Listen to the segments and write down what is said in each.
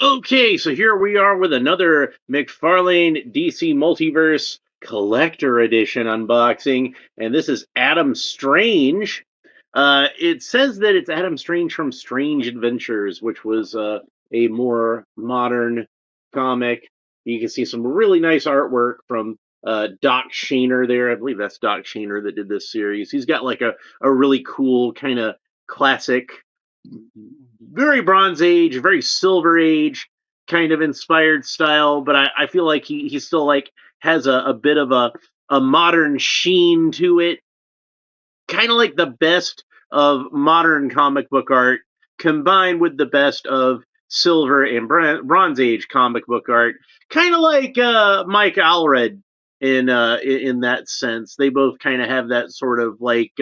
Okay, so here we are with another Mcfarlane DC Multiverse Collector Edition unboxing, and this is Adam Strange. It says that it's Adam Strange from Strange Adventures, which was a more modern comic. You can see some really nice artwork from Doc Shaner there. I believe that's Doc Shaner that did this series. He's got like a really cool kind of classic, very Bronze Age, very Silver Age kind of inspired style, but I feel like he still like has a bit of a modern sheen to it, kind of like the best of modern comic book art combined with the best of Silver and Bronze Age comic book art, kind of like Mike Allred in that sense. They both kind of have that sort of like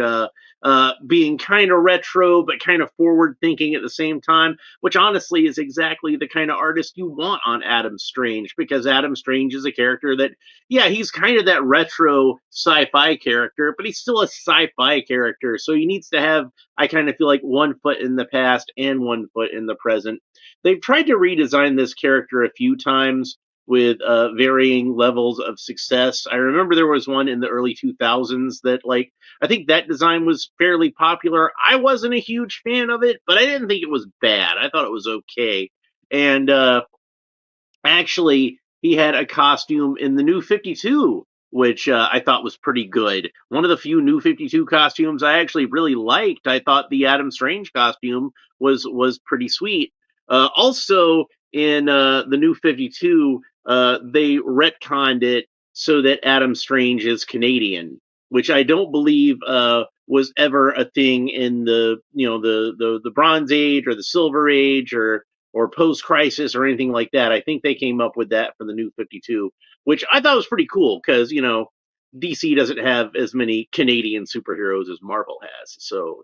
being kind of retro but kind of forward thinking at the same time, which honestly is exactly the kind of artist you want on Adam Strange, because Adam Strange is a character that, yeah, he's kind of that retro sci-fi character, but he's still a sci-fi character. So he needs to have, I kind of feel like, one foot in the past and one foot in the present. They've tried to redesign this character a few times with varying levels of success. I remember there was one in the early 2000s that, like, I think that design was fairly popular. I wasn't a huge fan of it, but I didn't think it was bad. I thought it was okay. And actually, he had a costume in the New 52, which I thought was pretty good. One of the few New 52 costumes I actually really liked. I thought the Adam Strange costume was pretty sweet. Also, in the New 52, they retconned it so that Adam Strange is Canadian, which I don't believe was ever a thing in the Bronze Age or the Silver Age or post crisis or anything like that. I think they came up with that for the New 52, which I thought was pretty cool because, DC doesn't have as many Canadian superheroes as Marvel has. So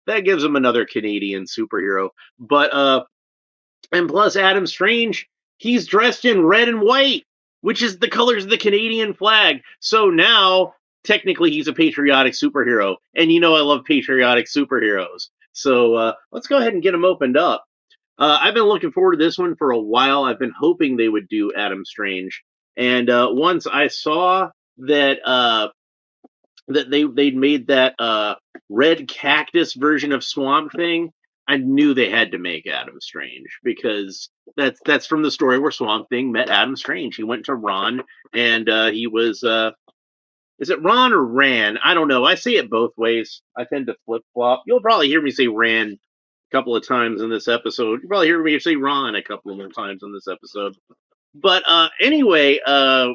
that gives them another Canadian superhero. But and plus Adam Strange, he's dressed in red and white, which is the colors of the Canadian flag. So now technically he's a patriotic superhero. And I love patriotic superheroes. So let's go ahead and get him opened up. I've been looking forward to this one for a while. I've been hoping they would do Adam Strange, and once I saw that they'd made that red cactus version of Swamp Thing, I knew they had to make Adam Strange, because that's from the story where Swamp Thing met Adam Strange. He went to Ron, and he was is it Ron or Ran? I don't know. I say it both ways. I tend to flip flop. You'll probably hear me say Ran a couple of times in this episode. You probably hear me say Ron a couple of more times in this episode. But anyway,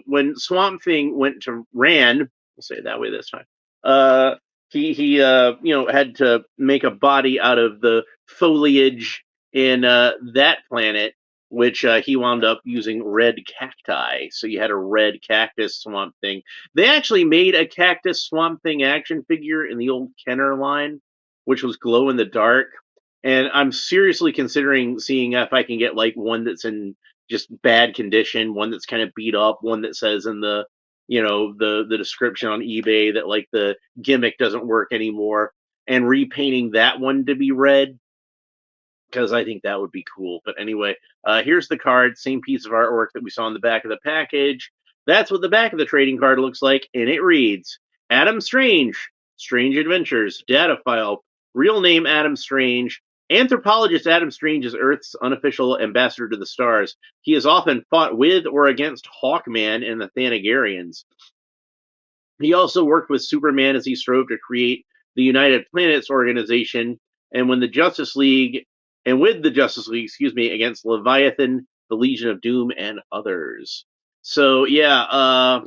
when Swamp Thing went to Ran, we'll say it that way this time. Uh, he had to make a body out of the foliage in that planet, which he wound up using red cacti. So you had a red cactus Swamp Thing. They actually made a cactus Swamp Thing action figure in the old Kenner line, which was glow in the dark. And I'm seriously considering seeing if I can get like one that's in just bad condition, one that's kind of beat up, one that says in the description on eBay that like the gimmick doesn't work anymore, and repainting that one to be red, because I think that would be cool. But anyway, here's the card, same piece of artwork that we saw on the back of the package. That's what the back of the trading card looks like, and it reads Adam Strange, Strange Adventures, data file, real name Adam Strange. Anthropologist Adam Strange is Earth's unofficial ambassador to the stars. He has often fought with or against Hawkman and the Thanagarians. He also worked with Superman as he strove to create the United Planets organization, and when the Justice League, and with the Justice League, excuse me, against Leviathan, the Legion of Doom, and others. So yeah,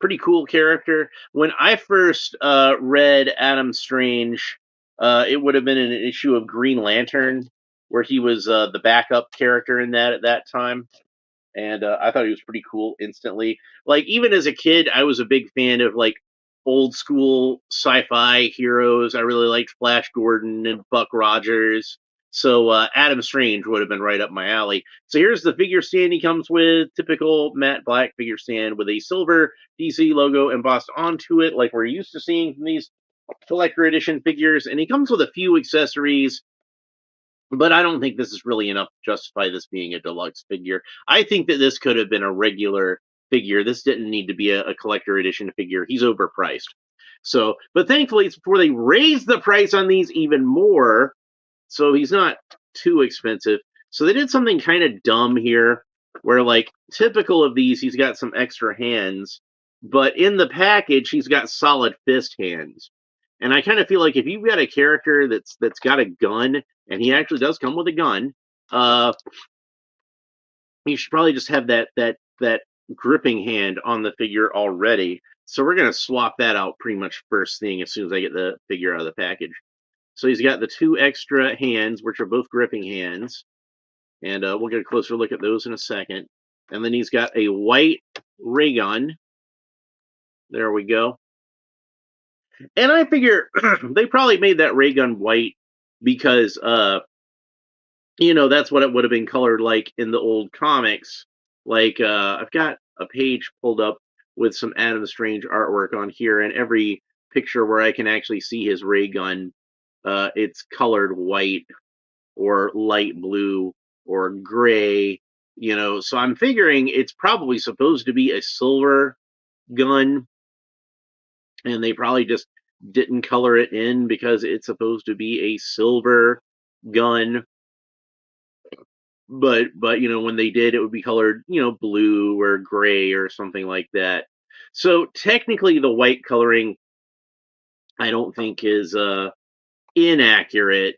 pretty cool character. When I first read Adam Strange, it would have been an issue of Green Lantern, where he was the backup character in that at that time, and I thought he was pretty cool instantly. Like, even as a kid, I was a big fan of like old school sci-fi heroes. I really liked Flash Gordon and Buck Rogers. So Adam Strange would have been right up my alley. So here's the figure stand he comes with: typical matte black figure stand with a silver DC logo embossed onto it, like we're used to seeing from these collector edition figures. And he comes with a few accessories But I don't think this is really enough to justify this being a deluxe figure. I think that this could have been a regular figure. This didn't need to be a collector edition figure. He's overpriced. So, but thankfully, it's before they raised the price on these even more, so he's not too expensive. So they did something kind of dumb here, where like typical of these, he's got some extra hands, but in the package, he's got solid fist hands. And I kind of feel like if you've got a character that's got a gun, and he actually does come with a gun, uh, you should probably just have that gripping hand on the figure already. So we're gonna swap that out pretty much first thing as soon as I get the figure out of the package. So he's got the two extra hands, which are both gripping hands, and we'll get a closer look at those in a second. And then he's got a white ray gun. There we go. And I figure they probably made that ray gun white because that's what it would have been colored like in the old comics. Like I've got a page pulled up with some Adam Strange artwork on here, and every picture where I can actually see his ray gun, it's colored white or light blue or gray. So I'm figuring it's probably supposed to be a silver gun, and they probably just didn't color it in because it's supposed to be a silver gun. But when they did, it would be colored blue or gray or something like that. So technically the white coloring I don't think is inaccurate,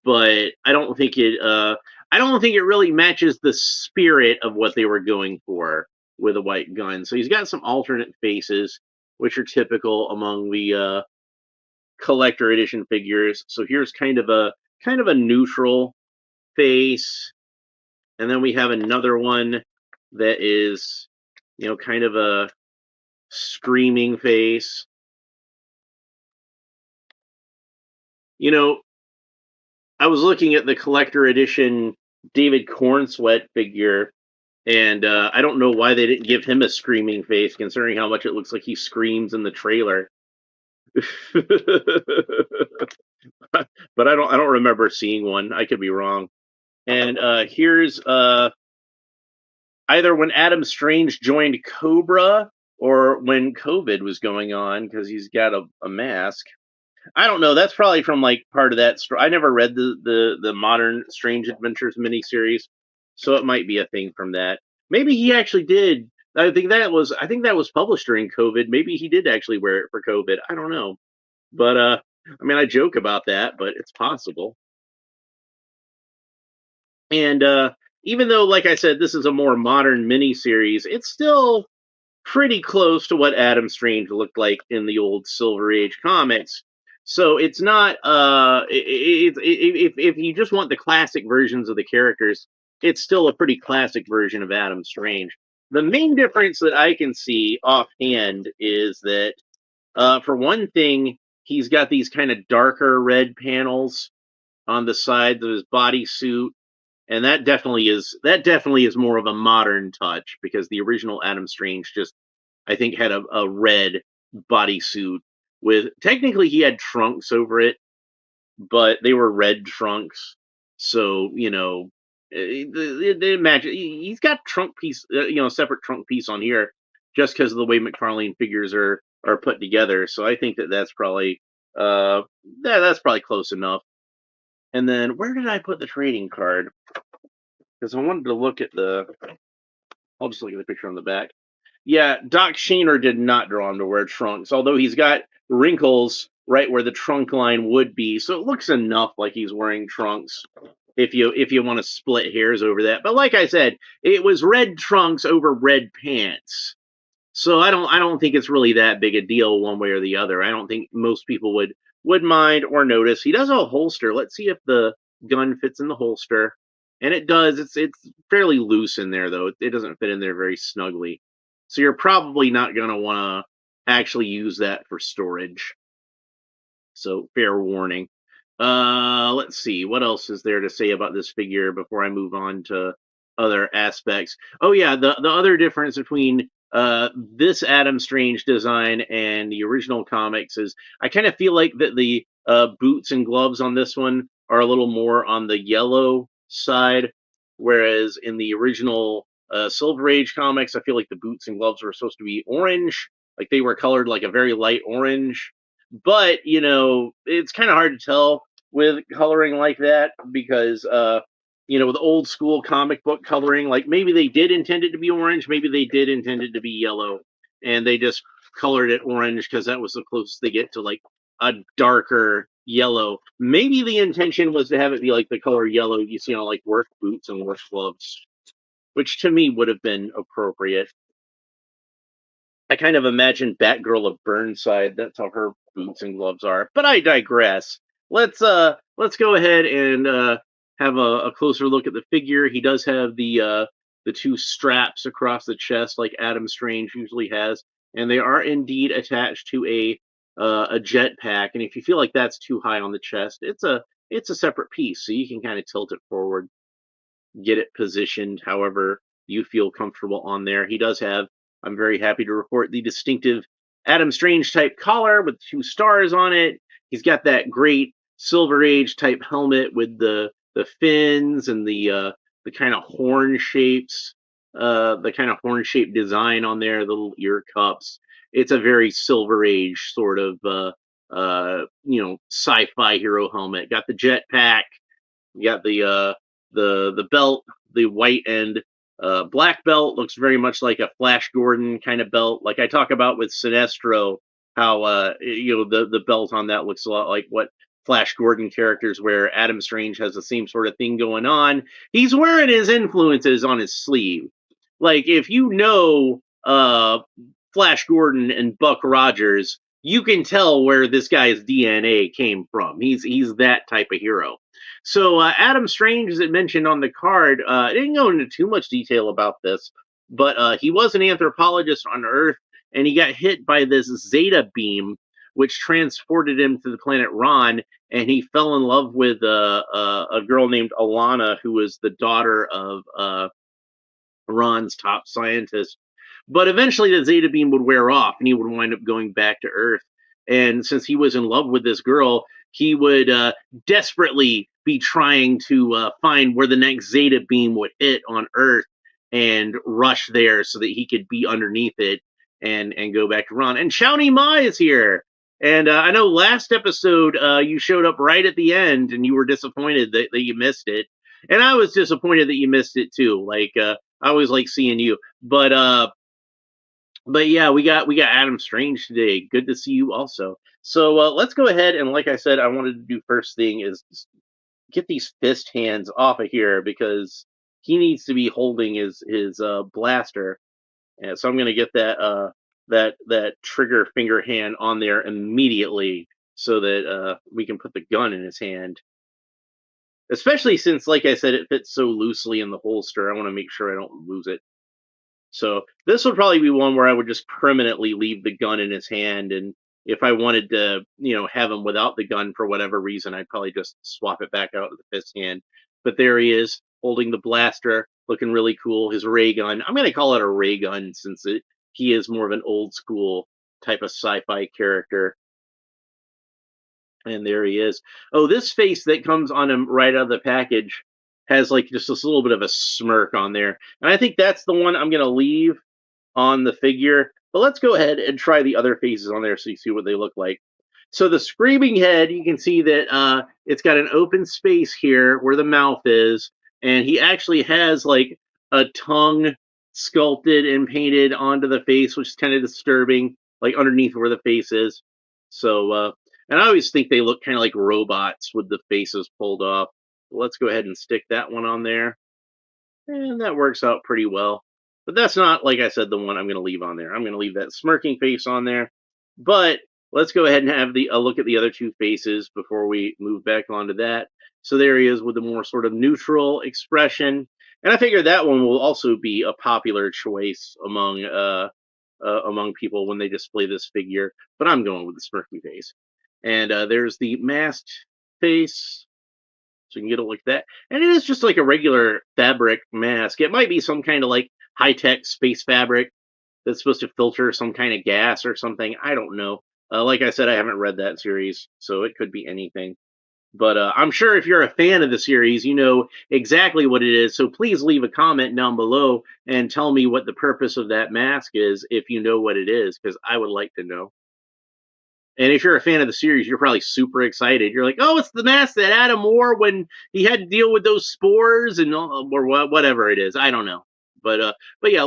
but I don't think it really matches the spirit of what they were going for with a white gun. So he's got some alternate faces, which are typical among the collector edition figures. So here's kind of a neutral face, and then we have another one that is kind of a screaming face. You know, I was looking at the collector edition David Cornsweat figure, and I don't know why they didn't give him a screaming face, considering how much it looks like he screams in the trailer. But I don't remember seeing one. I could be wrong. And here's either when Adam Strange joined Cobra or when COVID was going on, because he's got a mask. I don't know. That's probably from like part of that story. I never read the modern Strange Adventures miniseries, so it might be a thing from that. Maybe he actually did. I think that was published during COVID. Maybe he did actually wear it for COVID. I don't know. But I mean, I joke about that, but it's possible. And even though, like I said, this is a more modern miniseries, it's still pretty close to what Adam Strange looked like in the old Silver Age comics. So it's not if you just want the classic versions of the characters, it's still a pretty classic version of Adam Strange. The main difference that I can see offhand is that for one thing, he's got these kind of darker red panels on the sides of his bodysuit, and that definitely is more of a modern touch because the original Adam Strange just I think had a red bodysuit with technically he had trunks over it, but they were red trunks. So the match. He's got trunk piece, separate trunk piece on here, just because of the way Mcfarlane figures are put together. So I think that's probably uh that's probably close enough. And then where did I put the trading card? Because I wanted to look at the. I'll just look at the picture on the back. Yeah, Doc Shaner did not draw him to wear trunks, although he's got wrinkles right where the trunk line would be, so it looks enough like he's wearing trunks if you want to split hairs over that. But like I said, it was red trunks over red pants. So I don't think it's really that big a deal one way or the other. I don't think most people would mind or notice. He does have a holster. Let's see if the gun fits in the holster. And it does. It's fairly loose in there though. It doesn't fit in there very snugly. So you're probably not going to want to actually use that for storage. So fair warning. Let's see. What else is there to say about this figure before I move on to other aspects? Oh yeah, the other difference between this Adam Strange design and the original comics is I kind of feel like that the boots and gloves on this one are a little more on the yellow side, whereas in the original Silver Age comics, I feel like the boots and gloves were supposed to be orange, like they were colored like a very light orange. But it's kind of hard to tell with coloring like that because with old school comic book coloring, like maybe they did intend it to be orange, maybe they did intend it to be yellow, and they just colored it orange because that was the closest they get to like a darker yellow. Maybe the intention was to have it be like the color yellow you see on like work boots and work gloves, which to me would have been appropriate. I kind of imagine Batgirl of Burnside. That's how her boots and gloves are. But I digress. Let's go ahead and have a closer look at the figure. He does have the two straps across the chest like Adam Strange usually has, and they are indeed attached to a jetpack. And if you feel like that's too high on the chest, it's a separate piece, so you can kind of tilt it forward, get it positioned however you feel comfortable on there. He does have, I'm very happy to report, the distinctive Adam Strange type collar with two stars on it. He's got that great Silver Age type helmet with the fins and the kind of horn shapes, the kind of horn shaped design on there, the little ear cups. It's a very Silver Age sort of sci-fi hero helmet. Got the jetpack, you got the belt, the white and black belt looks very much like a Flash Gordon kind of belt, like I talk about with Sinestro. How the belt on that looks a lot like what Flash Gordon characters wear. Adam Strange has the same sort of thing going on. He's wearing his influences on his sleeve. Like if Flash Gordon and Buck Rogers, you can tell where this guy's DNA came from. He's that type of hero. So Adam Strange, as it mentioned on the card, didn't go into too much detail about this, but he was an anthropologist on Earth, and he got hit by this Zeta beam, which transported him to the planet Ron, and he fell in love with a girl named Alana, who was the daughter of Ron's top scientist. But eventually the Zeta beam would wear off and he would wind up going back to Earth. And since he was in love with this girl, he would desperately be trying to find where the next Zeta beam would hit on Earth and rush there so that he could be underneath it and go back to Ron. And Shawnee Ma is here. And I know last episode you showed up right at the end and you were disappointed that you missed it. And I was disappointed that you missed it too. Like I always like seeing you. But yeah, we got Adam Strange today. Good to see you also. So let's go ahead and like I said, I wanted to do first thing is get these fist hands off of here because he needs to be holding his blaster. And so I'm gonna get that trigger finger hand on there immediately so that we can put the gun in his hand. Especially since, like I said, it fits so loosely in the holster. I want to make sure I don't lose it. So this would probably be one where I would just permanently leave the gun in his hand, and if I wanted to, have him without the gun for whatever reason, I'd probably just swap it back out of the fist hand. But there he is, holding the blaster, looking really cool. His ray gun. I'm going to call it a ray gun since he is more of an old school type of sci-fi character. And there he is. Oh, this face that comes on him right out of the package has like just this little bit of a smirk on there. And I think that's the one I'm going to leave on the figure. But let's go ahead and try the other faces on there so you see what they look like. So the screaming head, you can see that it's got an open space here where the mouth is. And he actually has like a tongue sculpted and painted onto the face, which is kind of disturbing, like underneath where the face is. So, and I always think they look kind of like robots with the faces pulled off. Let's go ahead and stick that one on there. And that works out pretty well. But that's not, like I said, the one I'm going to leave on there. I'm going to leave that smirking face on there. But let's go ahead and have a look at the other two faces before we move back onto that. So there he is with a more sort of neutral expression. And I figure that one will also be a popular choice among people when they display this figure. But I'm going with the smirky face. And there's the masked face. So you can get it like that. And it is just like a regular fabric mask. It might be some kind of like high-tech space fabric that's supposed to filter some kind of gas or something. I don't know. Like I said, I haven't read that series, so it could be anything. But I'm sure if you're a fan of the series, you know exactly what it is. So please leave a comment down below and tell me what the purpose of that mask is, if you know what it is, because I would like to know. And if you're a fan of the series, you're probably super excited. You're like, "Oh, it's the mask that Adam wore when he had to deal with those spores and or whatever it is." I don't know, but yeah,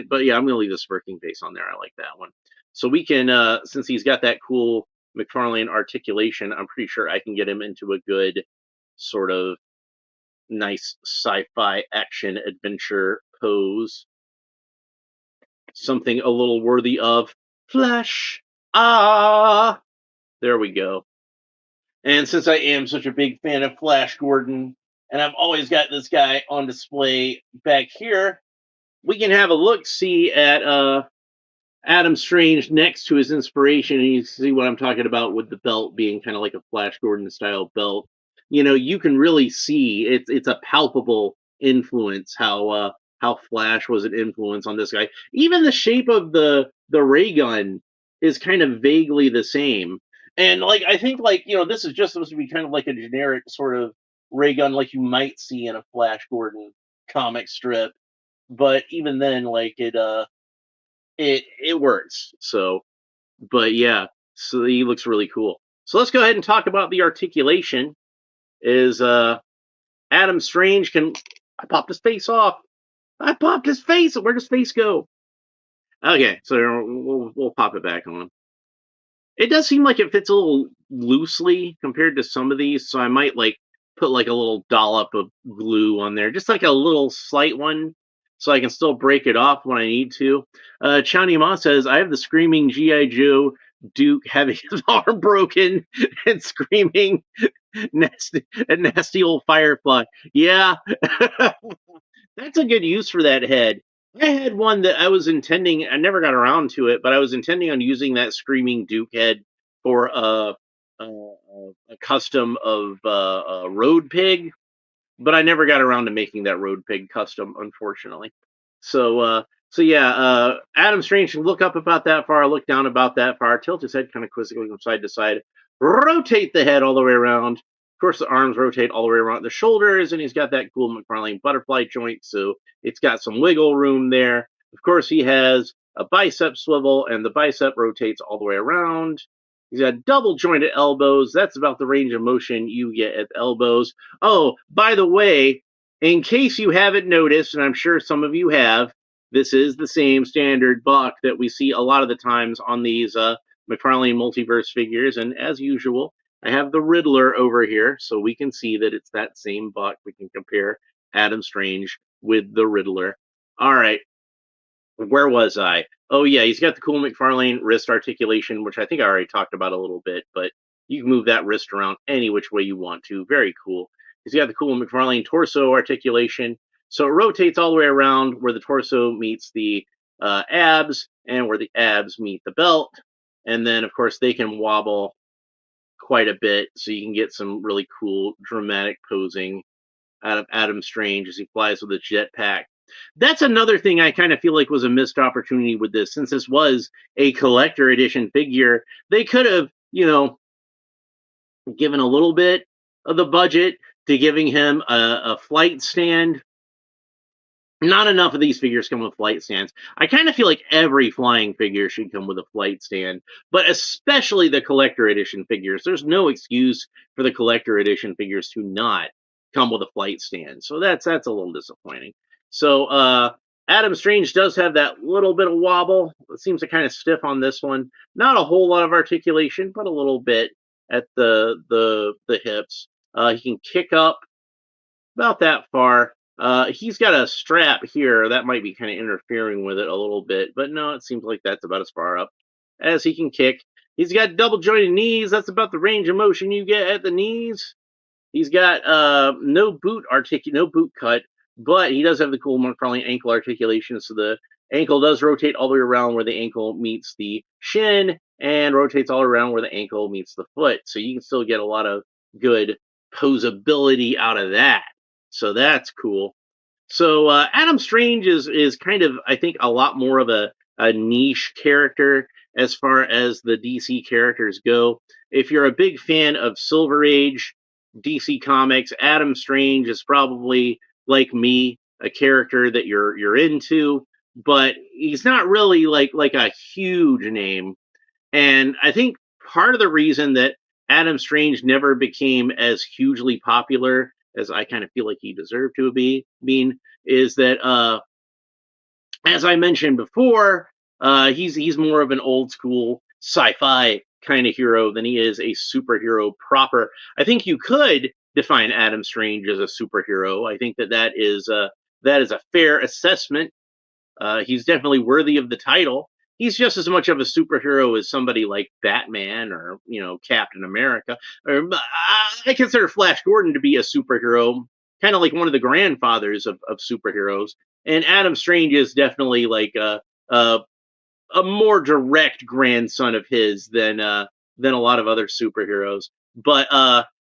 but yeah, I'm gonna leave the smirking face on there. I like that one. So we can, since he's got that cool McFarlane articulation, I'm pretty sure I can get him into a good sort of nice sci-fi action adventure pose, something a little worthy of Flash. Ah, there we go. And since I am such a big fan of Flash Gordon, and I've always got this guy on display back here, we can have a look see at Adam Strange next to his inspiration, and you see what I'm talking about with the belt being kind of like a Flash Gordon style belt. You know, you can really see it's a palpable influence how Flash was an influence on this guy. Even the shape of the ray gun is kind of vaguely the same. And like I think like, you know, this is just supposed to be kind of like a generic sort of ray gun like you might see in a Flash Gordon comic strip. But even then, like it works. So, but yeah, so he looks really cool. So let's go ahead and talk about the articulation. Is Adam Strange can I popped his face off? I popped his face. Where does face go? Okay, so we'll pop it back on. It does seem like it fits a little loosely compared to some of these, so I might like put like a little dollop of glue on there, just like a little slight one, so I can still break it off when I need to. Chowny Ma says, I have the screaming G.I. Joe Duke having his arm broken and screaming a nasty old Firefly. Yeah, that's a good use for that head. I had one that I was intending. I never got around to it, but I was intending on using that screaming Duke head for a custom of a road pig, but I never got around to making that road pig custom, unfortunately. So so yeah, Adam Strange can look up about that far, look down about that far, tilt his head kind of quizzically from side to side, rotate the head all the way around. Of course, the arms rotate all the way around the shoulders, and he's got that cool Mcfarlane butterfly joint, so it's got some wiggle room there. Of course, he has a bicep swivel, and the bicep rotates all the way around. He's got double jointed elbows. That's about the range of motion you get at the elbows. Oh, by the way, in case you haven't noticed, and I'm sure some of you have, this is the same standard buck that we see a lot of the times on these McFarlane Multiverse figures. And as usual, I have the Riddler over here, so we can see that it's that same buck. We can compare Adam Strange with the Riddler. All right, where was I? Oh yeah, he's got the cool McFarlane wrist articulation, which I think I already talked about a little bit, but you can move that wrist around any which way you want to. Very cool. He's got the cool McFarlane torso articulation, so it rotates all the way around where the torso meets the abs and where the abs meet the belt, and then of course they can wobble quite a bit, so you can get some really cool dramatic posing out of Adam Strange as he flies with a jetpack. That's another thing I kind of feel like was a missed opportunity with this, since this was a collector edition figure. They could have, you know, given a little bit of the budget to giving him a flight stand. Not enough of these figures come with flight stands. I kind of feel like every flying figure should come with a flight stand, but especially the collector edition figures. There's no excuse for the collector edition figures to not come with a flight stand. So that's a little disappointing. So Adam Strange does have that little bit of wobble. It seems to kind of stiff on this one. Not a whole lot of articulation, but a little bit at the hips. He can kick up about that far. He's got a strap here that might be kind of interfering with it a little bit, but no, it seems like that's about as far up as he can kick. He's got double jointed knees. That's about the range of motion you get at the knees. He's got no boot cut, but he does have the cool McFarlane ankle articulation. So the ankle does rotate all the way around where the ankle meets the shin, and rotates all around where the ankle meets the foot. So you can still get a lot of good posability out of that. So that's cool. So Adam Strange is kind of, I think, a lot more of a niche character as far as the DC characters go. If you're a big fan of Silver Age, DC Comics, Adam Strange is probably like me, a character that you're into, but he's not really like a huge name. And I think part of the reason that Adam Strange never became as hugely popular as I kind of feel like he deserved to be being is that as I mentioned before, he's more of an old school sci-fi kind of hero than he is a superhero proper. I think you could define Adam Strange as a superhero. I think that is a fair assessment. He's definitely worthy of the title. He's just as much of a superhero as somebody like Batman or Captain America. Or I consider Flash Gordon to be a superhero, kind of like one of the grandfathers of superheroes. And Adam Strange is definitely like a a more direct grandson of his than a lot of other superheroes. But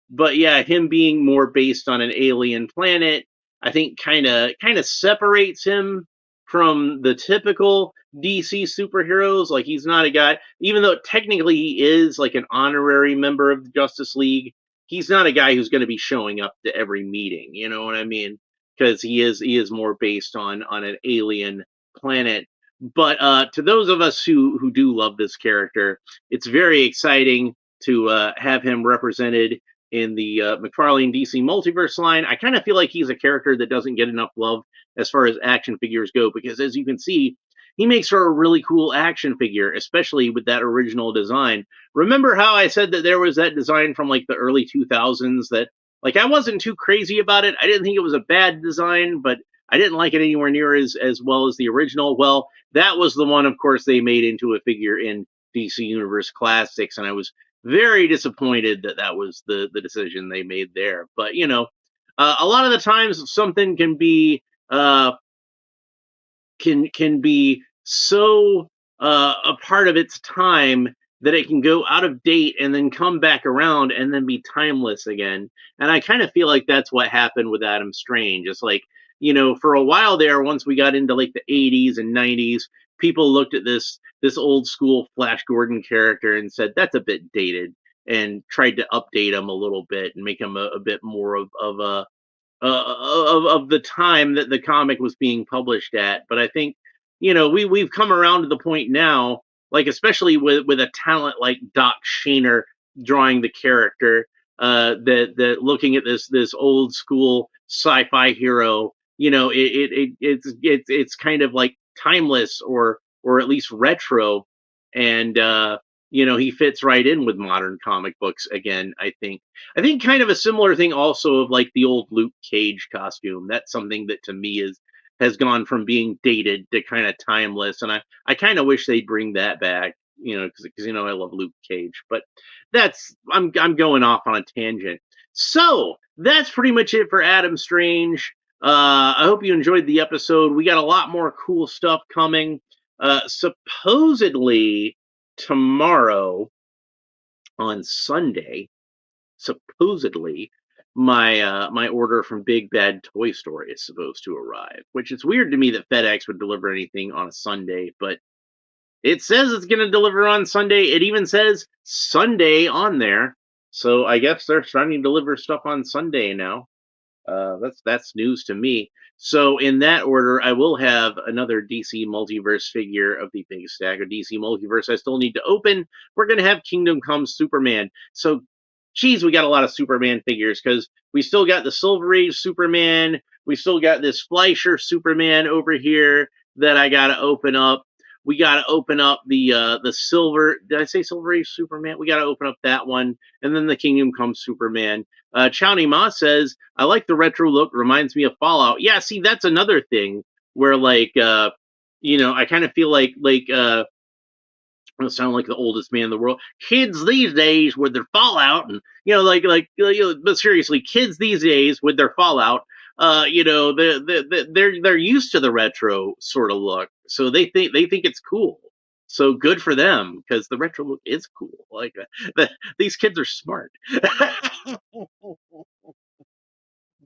but yeah, him being more based on an alien planet, I think kind of separates him from the typical DC superheroes. Like he's not a guy, even though technically he is like an honorary member of the Justice League. He's not a guy who's going to be showing up to every meeting. You know what I mean? Because he is more based on an alien planet. But to those of us who do love this character, it's very exciting to have him represented in the Mcfarlane DC Multiverse line. I kind of feel like he's a character that doesn't get enough love as far as action figures go, because as you can see, he makes for a really cool action figure, especially with that original design. Remember how I said that there was that design from like the early 2000s that like I wasn't too crazy about it. I didn't think it was a bad design, but I didn't like it anywhere near as well as the original. Well, that was the one, of course, they made into a figure in DC Universe Classics, and I was very disappointed that that was the decision they made there. But a lot of the times something uh, can be so a part of its time that it can go out of date and then come back around and then be timeless again. And I kind of feel like that's what happened with Adam Strange. It's like, for a while there, once we got into like the 80s and 90s, people looked at this old school Flash Gordon character and said that's a bit dated, and tried to update him a little bit and make him a bit more of a of the time that the comic was being published at. But I think we've come around to the point now, like especially with a talent like Doc Shaner drawing the character, that looking at this old school sci-fi hero, it's kind of like timeless or at least retro, and he fits right in with modern comic books again. I think kind of a similar thing also of like the old Luke Cage costume. That's something that to me has gone from being dated to kind of timeless, and I kind of wish they'd bring that back. Because I love Luke Cage, but I'm going off on a tangent. So that's pretty much it for Adam Strange. I hope you enjoyed the episode. We got a lot more cool stuff coming. Supposedly tomorrow on Sunday, supposedly my order from Big Bad Toy Store is supposed to arrive, which is weird to me that FedEx would deliver anything on a Sunday, but it says it's going to deliver on Sunday. It even says Sunday on there. So I guess they're starting to deliver stuff on Sunday now. That's news to me. So in that order, I will have another DC Multiverse figure of the big stack of DC Multiverse I still need to open. We're gonna have Kingdom Come Superman. So, geez, we got a lot of Superman figures because we still got the Silver Age Superman. We still got this Fleischer Superman over here that I gotta open up. We gotta open up the silver. Did I say Silver Age Superman? We gotta open up that one, and then the Kingdom Come Superman. Chowny Ma says, I like the retro look, reminds me of Fallout. Yeah, see, that's another thing where, like, I kind of feel like, I don't sound like the oldest man in the world. Kids these days with their Fallout, and but seriously, kids these days with their Fallout, they're used to the retro sort of look, so they think it's cool. So good for them because the retro look is cool. Like these kids are smart.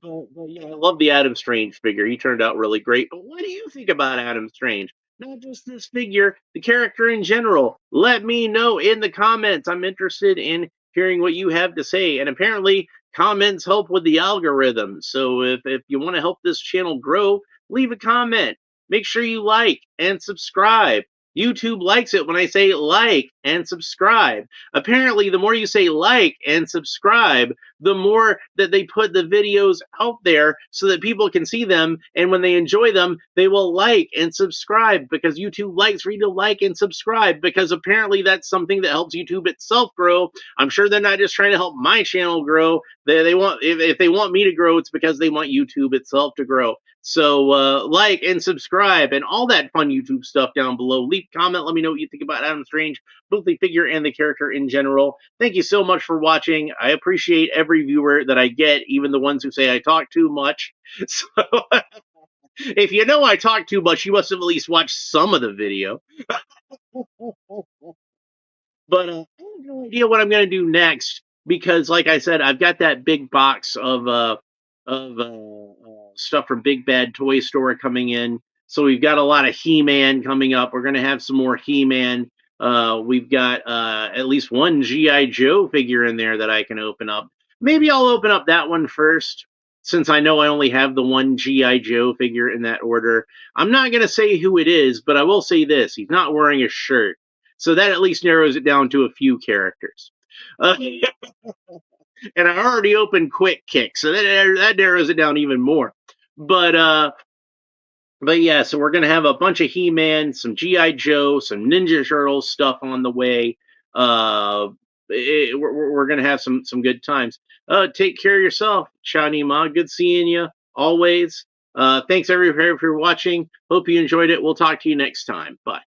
But yeah, I love the Adam Strange figure. He turned out really great. But what do you think about Adam Strange? Not just this figure, the character in general. Let me know in the comments. I'm interested in hearing what you have to say. And apparently, Comments help with the algorithm. So if you want to help this channel grow, leave a comment. Make sure you like and subscribe. YouTube likes it when I say like and subscribe. Apparently, the more you say like and subscribe, the more that they put the videos out there so that people can see them. And when they enjoy them, they will like and subscribe because YouTube likes for you to like and subscribe because apparently that's something that helps YouTube itself grow. I'm sure they're not just trying to help my channel grow. They want if they want me to grow, it's because they want YouTube itself to grow. So like and subscribe and all that fun YouTube stuff down below. Leave a comment. Let me know what you think about Adam Strange, both the figure and the character in general. Thank you so much for watching. I appreciate every viewer that I get, even the ones who say I talk too much. So if you know I talk too much, you must have at least watched some of the video. But I have no idea what I'm gonna do next because, like I said, I've got that big box of stuff from Big Bad Toy Store coming in. So we've got a lot of He-Man coming up. We're gonna have some more He-Man. We've got at least one GI Joe figure in there that I can open up. Maybe I'll open up that one first, since I know I only have the one GI Joe figure in that order. I'm not gonna say who it is, but I will say this: he's not wearing a shirt. So that at least narrows it down to a few characters. And I already opened Quick Kick, so that narrows it down even more. But uh, but yeah, so we're gonna have a bunch of He-Man, some GI Joe, some Ninja Turtles stuff on the way. We're gonna have some good times. Take care of yourself, Chani Ma. Good seeing you always. Thanks everybody for watching. Hope you enjoyed it. We'll talk to you next time. Bye.